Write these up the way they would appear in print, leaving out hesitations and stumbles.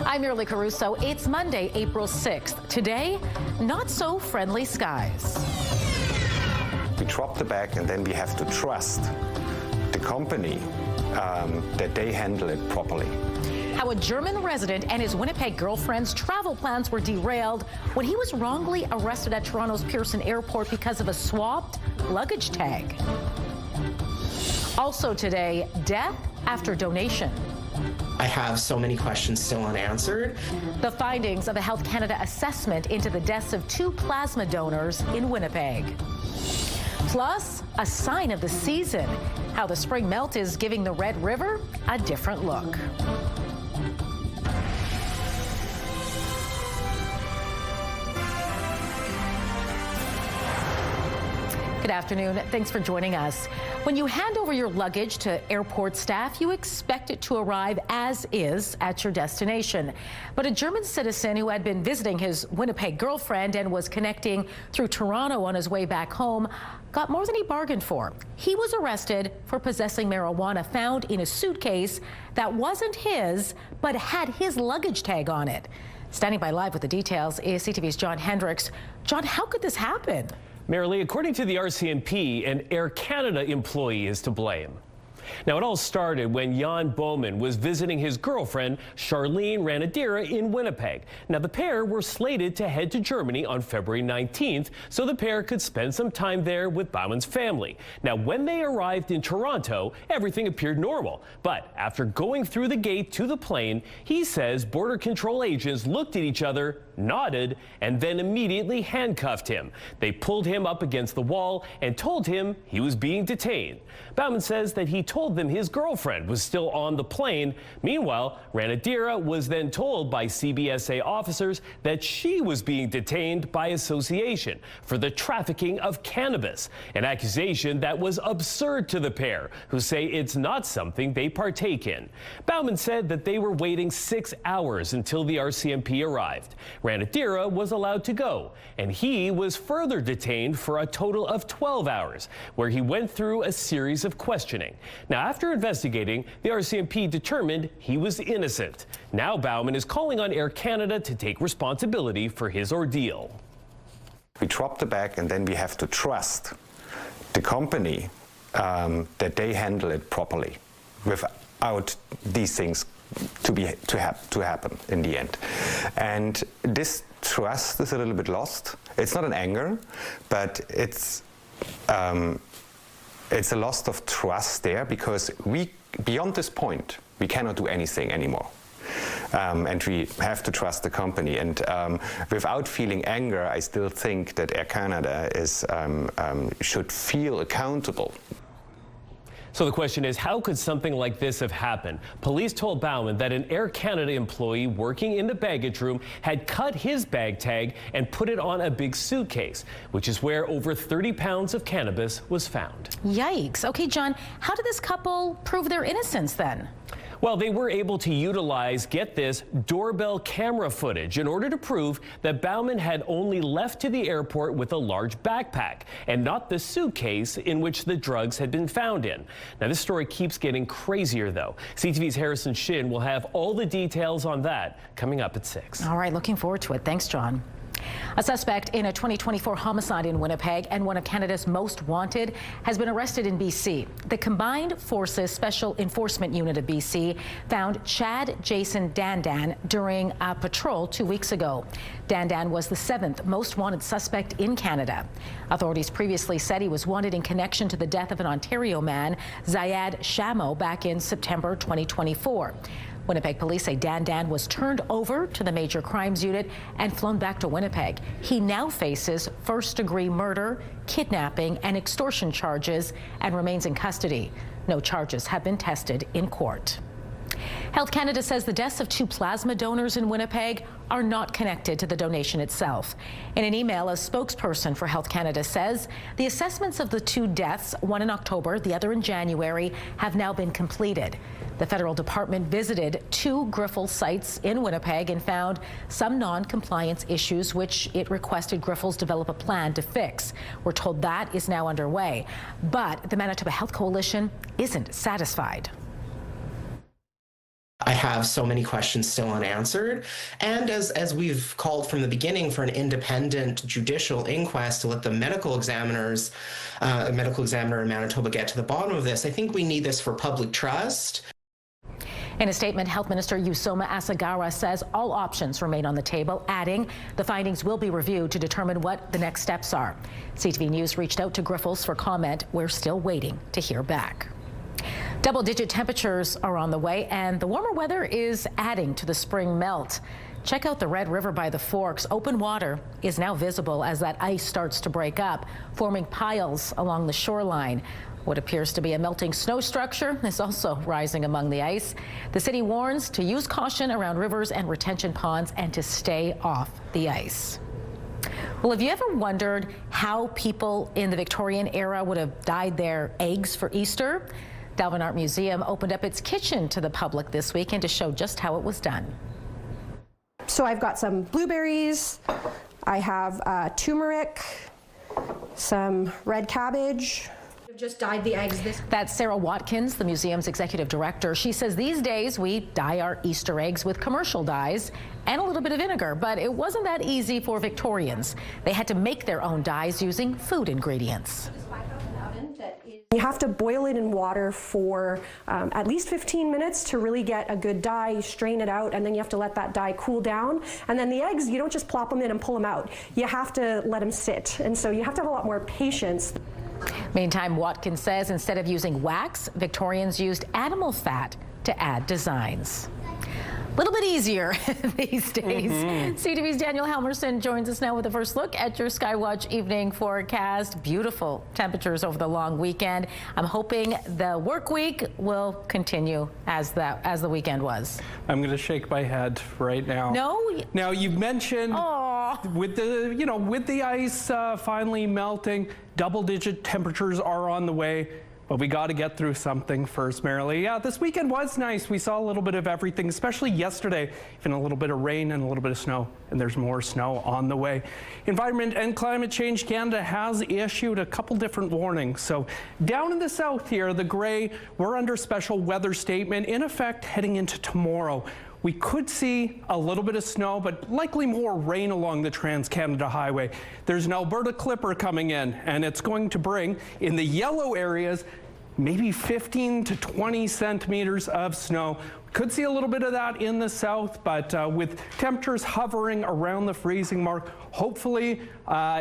I'm Mirly Caruso. It's Monday, April 6th. Today, not so friendly skies. We drop the bag and then we have to trust the company that they handle it properly. How a German resident and his Winnipeg girlfriend's travel plans were derailed when he was wrongly arrested at Toronto's Pearson Airport because of a swapped luggage tag. Also today, death after donation. I have so many questions still unanswered. The findings of a Health Canada assessment into the deaths of 2 plasma donors in Winnipeg. Plus, a sign of the season, how the spring melt is giving the Red River a different look. Good afternoon. Thanks for joining us. When you hand over your luggage to airport staff, you expect it to arrive as is at your destination. But a German citizen who had been visiting his Winnipeg girlfriend and was connecting through Toronto on his way back home got more than he bargained for. He was arrested for possessing marijuana found in a suitcase that wasn't his, but had his luggage tag on it. Standing by live with the details is CTV's John Hendricks. John, how could this happen? Marilee, according to the RCMP, an Air Canada employee is to blame. Now, it all started when Jan Bowman was visiting his girlfriend, Charlene Ranadira, in Winnipeg. Now, the pair were slated to head to Germany on February 19th, so the pair could spend some time there with Bowman's family. Now, when they arrived in Toronto, everything appeared normal. But after going through the gate to the plane, he says Border Control agents looked at each other, nodded, and then immediately handcuffed him. They pulled him up against the wall and told him he was being detained. Bowman says that he told them his girlfriend was still on the plane. Meanwhile, Ranadira was then told by CBSA officers that she was being detained by association for the trafficking of cannabis, an accusation that was absurd to the pair, who say it's not something they partake in. Bowman said that they were waiting 6 hours until the RCMP arrived. Ranadira was allowed to go, and he was further detained for a total of 12 hours, where he went through a series of questioning. Now, after investigating, the RCMP determined he was innocent. Now Bowman is calling on Air Canada to take responsibility for his ordeal. We drop the bag and then we have to trust the company that they handle it properly without these things to happen in the end. And this trust is a little bit lost. It's not an anger, but it's a loss of trust there, because beyond this point, we cannot do anything anymore. And we have to trust the company. And without feeling anger, I still think that Air Canada should feel accountable. So the question is, how could something like this have happened? Police told Bowman that an Air Canada employee working in the baggage room had cut his bag tag and put it on a big suitcase, which is where over 30 pounds of cannabis was found. Yikes. Okay, John, how did this couple prove their innocence then? Well, they were able to utilize, get this, doorbell camera footage in order to prove that Bowman had only left to the airport with a large backpack and not the suitcase in which the drugs had been found in. Now, this story keeps getting crazier, though. CTV's Harrison Shin will have all the details on that coming up at 6. All right, looking forward to it. Thanks, John. A suspect in a 2024 homicide in Winnipeg and one of Canada's most wanted has been arrested in BC. The Combined Forces Special Enforcement Unit of BC found Chad Jason Dandan during a patrol 2 weeks ago. Dandan was the 7th most wanted suspect in Canada. Authorities previously said he was wanted in connection to the death of an Ontario man, Zayad Shamo, back in September 2024. Winnipeg police say Dandan was turned over to the Major Crimes Unit and flown back to Winnipeg. He now faces first-degree murder, kidnapping, and extortion charges and remains in custody. No charges have been tested in court. Health Canada says the deaths of 2 plasma donors in Winnipeg are not connected to the donation itself. In an email, a spokesperson for Health Canada says the assessments of the 2 deaths, one in October, the other in January, have now been completed. The federal department visited 2 Grifols sites in Winnipeg and found some non-compliance issues, which it requested Grifols develop a plan to fix. We're told that is now underway, but the Manitoba Health Coalition isn't satisfied. I have so many questions still unanswered. And as we've called from the beginning for an independent judicial inquest to let the medical examiner in Manitoba get to the bottom of this, I think we need this for public trust. In a statement, Health Minister Yusoma Asagawa says all options remain on the table, adding the findings will be reviewed to determine what the next steps are. CTV News reached out to Griffles for comment. We're still waiting to hear back. Double-digit temperatures are on the way, and the warmer weather is adding to the spring melt. Check out the Red River by the Forks. Open water is now visible as that ice starts to break up, forming piles along the shoreline. What appears to be a melting snow structure is also rising among the ice. The city warns to use caution around rivers and retention ponds and to stay off the ice. Well, have you ever wondered how people in the Victorian era would have dyed their eggs for Easter? Dalvin Art Museum opened up its kitchen to the public this weekend to show just how it was done. So I've got some blueberries, I have turmeric, some red cabbage. Just dyed the eggs this. That's Sarah Watkins, the museum's executive director. She says these days we dye our Easter eggs with commercial dyes and a little bit of vinegar, but it wasn't that easy for Victorians. They had to make their own dyes using food ingredients. You have to boil it in water for at least 15 minutes to really get a good dye. You strain it out, and then you have to let that dye cool down. And then the eggs, you don't just plop them in and pull them out. You have to let them sit, and so you have to have a lot more patience. Meantime, Watkins says instead of using wax, Victorians used animal fat to add designs. A little bit easier these days. CTV's Daniel Helmerson joins us now with a first look at your Skywatch evening forecast. Beautiful temperatures over the long weekend. I'm hoping the work week will continue as the weekend was. I'm going to shake my head right now. No? Now you mentioned with the ice finally melting, double-digit temperatures are on the way. But we got to get through something first, Marilee. Yeah, this weekend was nice. We saw a little bit of everything, especially yesterday, even a little bit of rain and a little bit of snow, and there's more snow on the way. Environment and Climate Change Canada has issued a couple different warnings. So down in the south here, the gray, we're under special weather statement in effect heading into tomorrow. We could see a little bit of snow, but likely more rain along the Trans-Canada Highway. There's an Alberta Clipper coming in, and it's going to bring, in the yellow areas, maybe 15 to 20 centimeters of snow. Could see a little bit of that in the south, but with temperatures hovering around the freezing mark, hopefully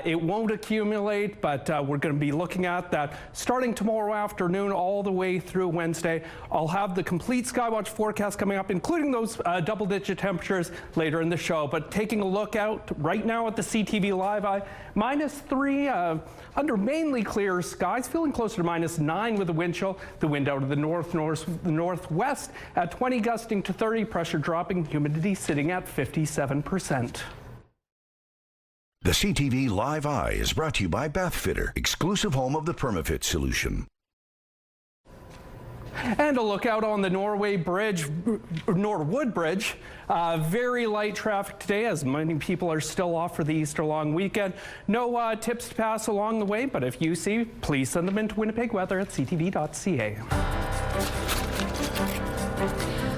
it won't accumulate, but we're going to be looking at that starting tomorrow afternoon all the way through Wednesday. I'll have the complete Skywatch forecast coming up, including those double-digit temperatures later in the show. But taking a look out right now at the CTV Live Eye, -3 under mainly clear skies, feeling closer to -9 with a wind chill. The wind out of the northwest at 20, gusting to 30, pressure dropping, humidity sitting at 57%. The CTV Live Eye is brought to you by Bathfitter, exclusive home of the Permafit solution. And a look out on the Norwood Bridge. Very light traffic today as many people are still off for the Easter long weekend. No tips to pass along the way, but if you see, please send them into Winnipeg Weather at ctv.ca.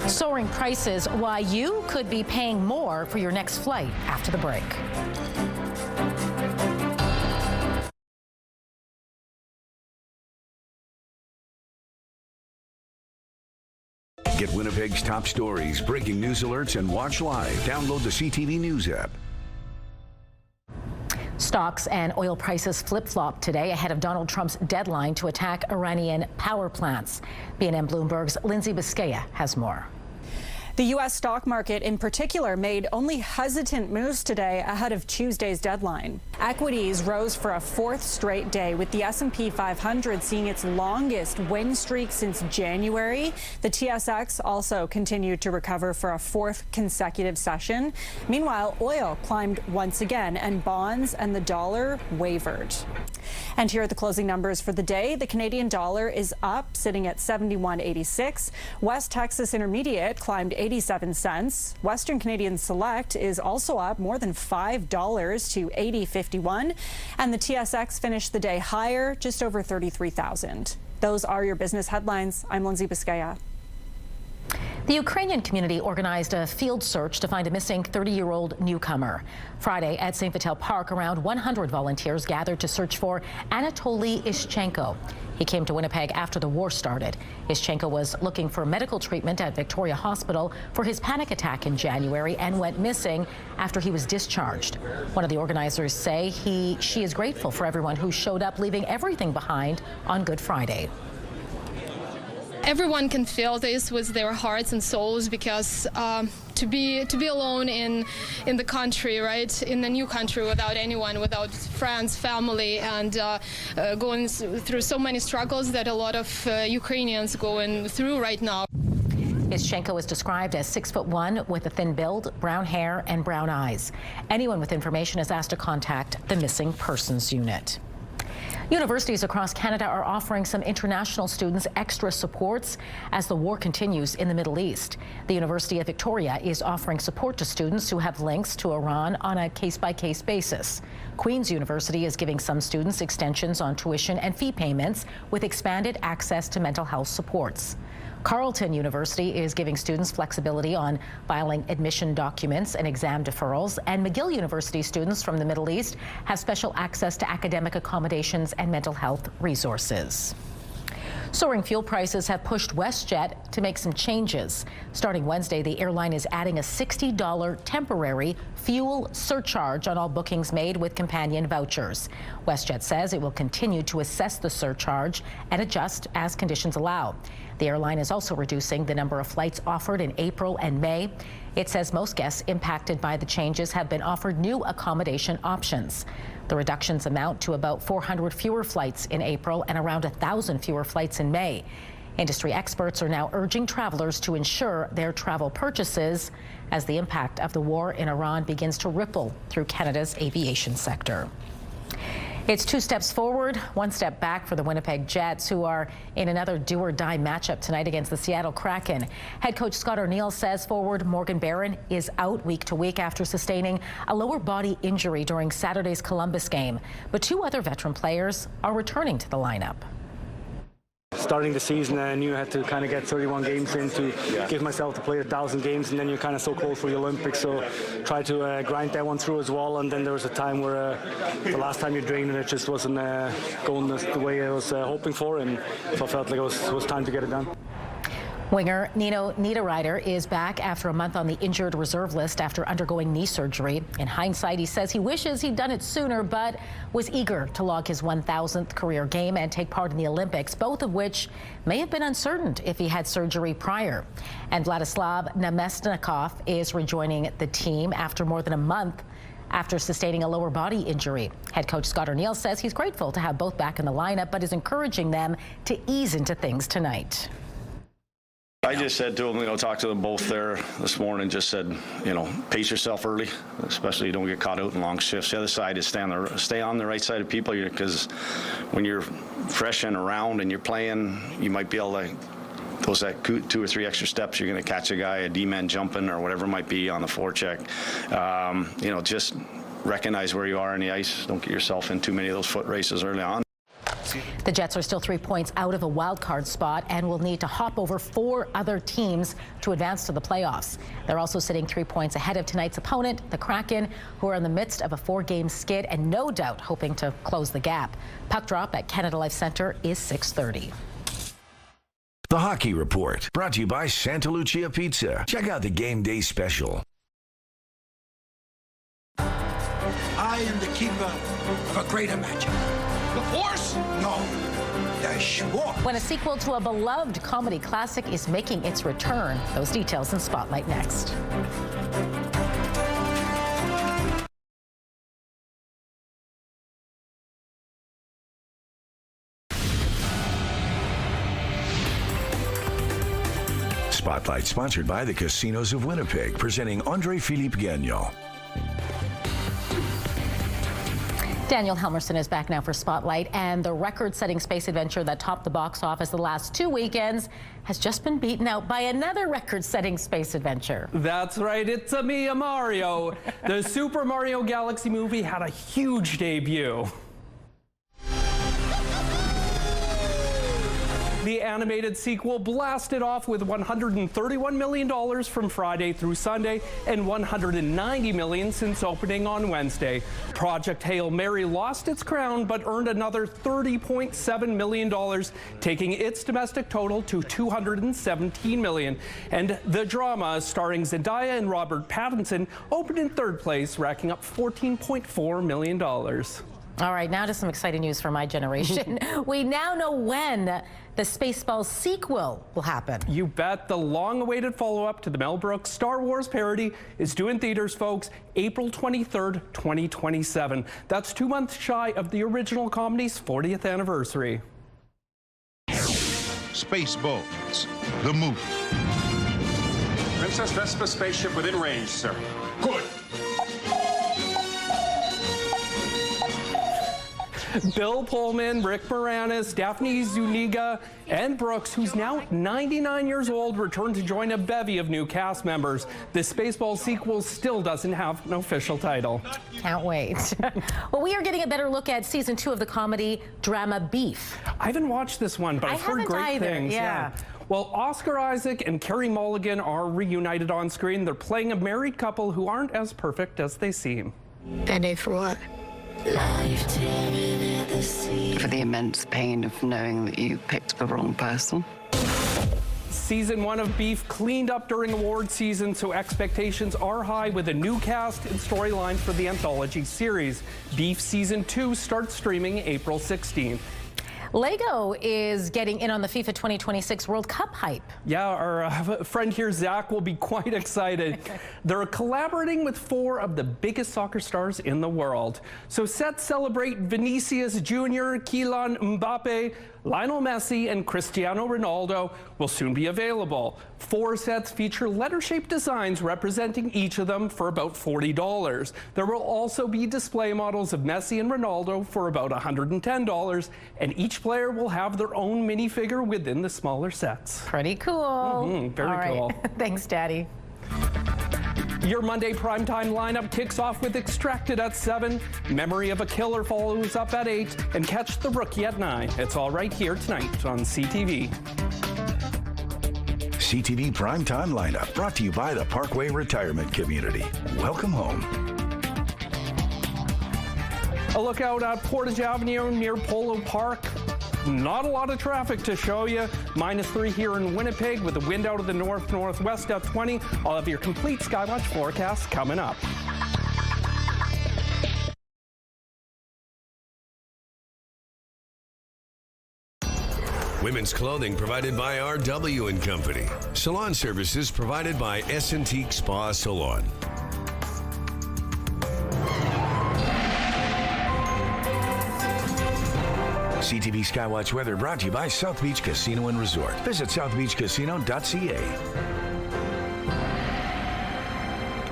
Soaring prices, why you could be paying more for your next flight after the break. Get Winnipeg's top stories, breaking news alerts, and watch live. Download the CTV News app. Stocks and oil prices flip-flopped today ahead of Donald Trump's deadline to attack Iranian power plants. BNN Bloomberg's Lindsay Biscaya has more. The U.S. stock market in particular made only hesitant moves today ahead of Tuesday's deadline. Equities rose for a fourth straight day, with the S&P 500 seeing its longest win streak since January. The TSX also continued to recover for a fourth consecutive session. Meanwhile, oil climbed once again, and bonds and the dollar wavered. And here are the closing numbers for the day. The Canadian dollar is up, sitting at 71.86. West Texas Intermediate climbed 87 cents. Western Canadian Select is also up more than $5 to 80.51. And the TSX finished the day higher, just over 33,000. Those are your business headlines. I'm Lindsay Biscaya. The Ukrainian community organized a field search to find a missing 30-year-old newcomer. Friday at St. Vital Park, around 100 volunteers gathered to search for Anatoly Ischenko. He came to Winnipeg after the war started. Ischenko was looking for medical treatment at Victoria Hospital for his panic attack in January and went missing after he was discharged. One of the organizers say she is grateful for everyone who showed up, leaving everything behind on Good Friday. Everyone can feel this with their hearts and souls, because to be alone in the country, right, in a new country, without anyone, without friends, family, and going through so many struggles that a lot of Ukrainians going through right now. Ischenko is described as 6'1" with a thin build, brown hair, and brown eyes. Anyone with information is asked to contact the Missing Persons Unit. Universities across Canada are offering some international students extra supports as the war continues in the Middle East. The University of Victoria is offering support to students who have links to Iran on a case-by-case basis. Queen's University is giving some students extensions on tuition and fee payments with expanded access to mental health supports. Carleton University is giving students flexibility on filing admission documents and exam deferrals, and McGill University students from the Middle East have special access to academic accommodations and mental health resources. Soaring fuel prices have pushed WestJet to make some changes. Starting Wednesday, the airline is adding a $60 temporary fuel surcharge on all bookings made with companion vouchers. WestJet says it will continue to assess the surcharge and adjust as conditions allow. The airline is also reducing the number of flights offered in April and May. It says most guests impacted by the changes have been offered new accommodation options. The reductions amount to about 400 fewer flights in April and around 1,000 fewer flights in May. Industry experts are now urging travelers to ensure their travel purchases as the impact of the war in Iran begins to ripple through Canada's aviation sector. It's 2 steps forward, 1 step back for the Winnipeg Jets, who are in another do-or-die matchup tonight against the Seattle Kraken. Head coach Scott O'Neill says forward Morgan Barron is out week to week after sustaining a lower body injury during Saturday's Columbus game. But 2 other veteran players are returning to the lineup. Starting the season, I knew I had to kind of get 31 games in to give myself to play 1,000 games, and then you're kind of so close for the Olympics, so try to grind that one through as well. And then there was a time where the last time you drained and it just wasn't going the way I was hoping for, and so I felt like it was time to get it done. Winger Nino Niederreiter is back after a month on the injured reserve list after undergoing knee surgery. In hindsight, he says he wishes he'd done it sooner, but was eager to log his 1,000th career game and take part in the Olympics, both of which may have been uncertain if he had surgery prior. And Vladislav Namestnikov is rejoining the team after more than a month after sustaining a lower body injury. Head coach Scott O'Neill says he's grateful to have both back in the lineup, but is encouraging them to ease into things tonight. I just said to them, talked to them both there this morning, just said, pace yourself early, especially don't get caught out in long shifts. The other side is stay on the right side of people, because when you're fresh and around and you're playing, you might be able to, those 2 or 3 extra steps, you're going to catch a guy, a D-man jumping or whatever it might be on the forecheck. Just recognize where you are on the ice. Don't get yourself in too many of those foot races early on. The Jets are still 3 points out of a wild card spot and will need to hop over 4 other teams to advance to the playoffs. They're also sitting 3 points ahead of tonight's opponent, the Kraken, who are in the midst of a 4-game skid and no doubt hoping to close the gap. Puck drop at Canada Life Centre is 6:30. The Hockey Report, brought to you by Santa Lucia Pizza. Check out the game day special. I am the keeper of a greater magic. The Force? No. The Schwartz. When a sequel to a beloved comedy classic is making its return. Those details in Spotlight next. Spotlight sponsored by the Casinos of Winnipeg, presenting Andre-Philippe Gagnon. Daniel Helmerson is back now for Spotlight, and the record-setting space adventure that topped the box office the last 2 weekends has just been beaten out by another record-setting space adventure. That's right, it's a me, a Mario. The Super Mario Galaxy movie had a huge debut. The animated sequel blasted off with $131 million from Friday through Sunday and $190 million since opening on Wednesday. Project Hail Mary lost its crown but earned another $30.7 million, taking its domestic total to $217 million. And the drama, starring Zendaya and Robert Pattinson, opened in third place, racking up $14.4 million. All right, now to some exciting news for my generation. We now know when the Spaceballs sequel will happen. You bet. The long-awaited follow-up to the Mel Brooks Star Wars parody is due in theaters, folks, April 23rd, 2027. That's 2 months shy of the original comedy's 40th anniversary. Spaceballs, the movie. Princess Vespa spaceship within range, sir. Good. Bill Pullman, Rick Moranis, Daphne Zuniga, and Brooks, who's now 99 years old, returned to join a bevy of new cast members. The Spaceballs sequel still doesn't have an official title. Can't wait. Well, we are getting a better look at season 2 of the comedy drama Beef. I haven't watched this one, but I've heard great things. Yeah. Well, Oscar Isaac and Carey Mulligan are reunited on screen. They're playing a married couple who aren't as perfect as they seem. Band-Aid for what? For the immense pain of knowing that you picked the wrong person. Season 1 of Beef cleaned up during award season, so expectations are high with a new cast and storyline for the anthology series. Beef Season 2 starts streaming April 16th. Lego is getting in on the FIFA 2026 World Cup hype. Yeah, our friend here, Zach, will be quite excited. They're collaborating with 4 of the biggest soccer stars in the world. So sets celebrate Vinicius Jr., Kylian Mbappe, Lionel Messi, and Cristiano Ronaldo will soon be available. 4 sets feature letter-shaped designs representing each of them for about $40. There will also be display models of Messi and Ronaldo for about $110, and each player will have their own minifigure within the smaller sets. Pretty cool. Very cool. Thanks, Daddy. Your Monday primetime lineup kicks off with Extracted at 7, Memory of a Killer follows up at 8, and Catch the Rookie at 9. It's all right here tonight on CTV. CTV Primetime Lineup, brought to you by the Parkway Retirement Community. Welcome home. A look out at Portage Avenue near Polo Park. Not a lot of traffic to show you. -3 here in Winnipeg with the wind out of the north-northwest at 20. I'll have your complete Skywatch forecast coming up. Women's clothing provided by RW & Company. Salon services provided by S&T Spa Salon. CTV Skywatch weather brought to you by South Beach Casino and Resort. Visit southbeachcasino.ca.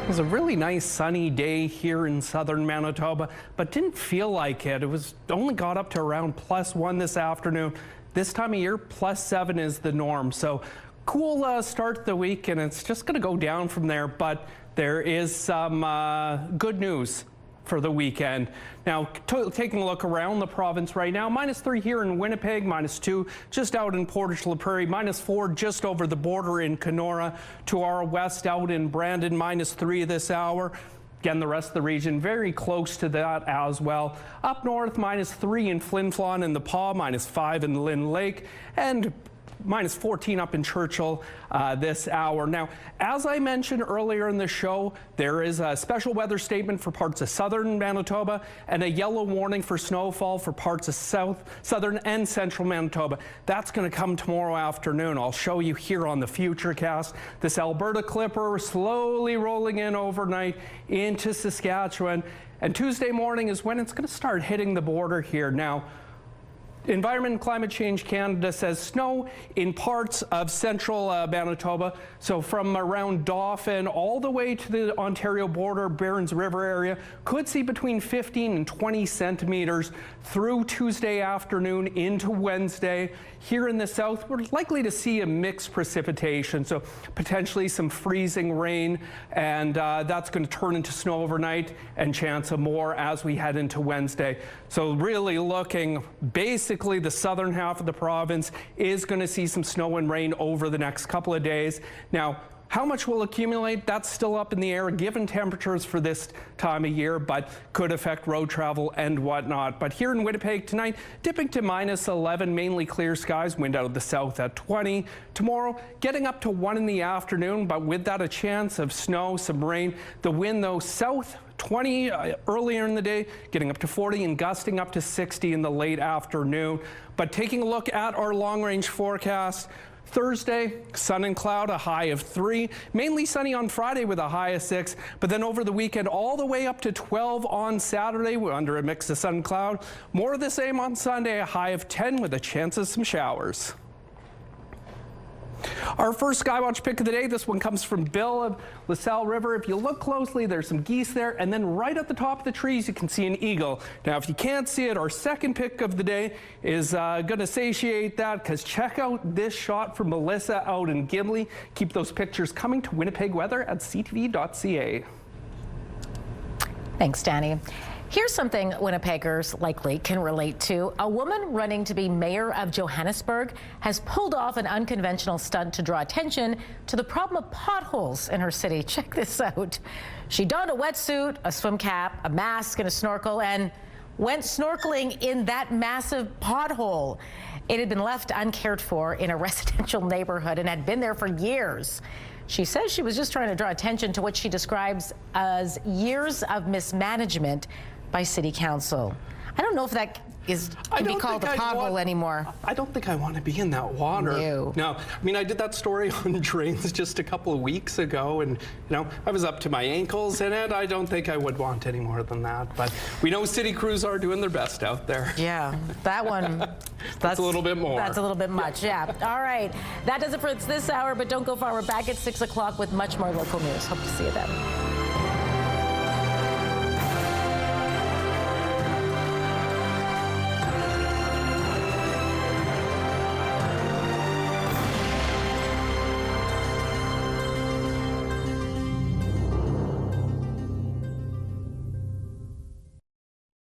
It was a really nice sunny day here in southern Manitoba, but didn't feel like it. It was only got up to around +1 this afternoon. This time of year, +7 is the norm. So cool start to the week, and it's just going to go down from there. But there is some good news for the weekend. Now, taking a look around the province right now, -3 here in Winnipeg, -2 just out in Portage La Prairie, -4 just over the border in Kenora. To our west out in Brandon, -3 this hour. Again, the rest of the region very close to that as well. Up north, -3 in Flin Flon and the Paw, -5 in Lynn Lake, and -14 up in Churchill this hour. Now, as I mentioned earlier in the show, there is a special weather statement for parts of southern Manitoba and a yellow warning for snowfall for parts of southern and central Manitoba. That's going to come tomorrow afternoon. I'll show you here on the Futurecast. This Alberta Clipper slowly rolling in overnight into Saskatchewan. And Tuesday morning is when it's going to start hitting the border here. Now, Environment and Climate Change Canada says snow in parts of central Manitoba, so from around Dauphin all the way to the Ontario border, Barons River area, could see between 15 and 20 centimeters through Tuesday afternoon into Wednesday. Here in the south, we're likely to see a mixed precipitation, so potentially some freezing rain, and that's going to turn into snow overnight and chance of more as we head into Wednesday. So really looking basically basically the southern half of the province is going to see some snow and rain over the next couple of days. Now, how much will accumulate? That's still up in the air given temperatures for this time of year, but could affect road travel and whatnot. But here in Winnipeg tonight, dipping to -11, mainly clear skies, wind out of the south at 20. Tomorrow, getting up to 1 in the afternoon, but with that a chance of snow, some rain. The wind, though, south 20 earlier in the day, getting up to 40 and gusting up to 60 in the late afternoon. But taking a look at our long-range forecast, Thursday, sun and cloud, a high of 3. Mainly sunny on Friday with a high of 6. But then over the weekend, all the way up to 12 on Saturday, we're under a mix of sun and cloud. More of the same on Sunday, a high of 10 with a chance of some showers. Our first Skywatch pick of the day, this one comes from Bill of LaSalle River. If you look closely, there's some geese there, and then right at the top of the trees, you can see an eagle. Now, if you can't see it, our second pick of the day is going to satiate that, because check out this shot from Melissa out in Gimli. Keep those pictures coming to Winnipeg Weather at ctv.ca. Thanks, Danny. Here's something Winnipeggers likely can relate to. A woman running to be mayor of Johannesburg has pulled off an unconventional stunt to draw attention to the problem of potholes in her city. Check this out. She donned a wetsuit, a swim cap, a mask, and a snorkel, and went snorkeling in that massive pothole. It had been left uncared for in a residential neighborhood and had been there for years. She says she was just trying to draw attention to what she describes as years of mismanagement by City Council. I don't know if that can be called a pothole anymore. I don't think I want to be in that water. No. I mean, I did that story on drains just a couple of weeks ago, and I was up to my ankles in it. I don't think I would want any more than that. But we know city crews are doing their best out there. Yeah, that one. That's a little bit more. That's a little bit much, yeah. All right, that does it for this hour, but don't go far. We're back at 6 o'clock with much more local news. Hope to see you then.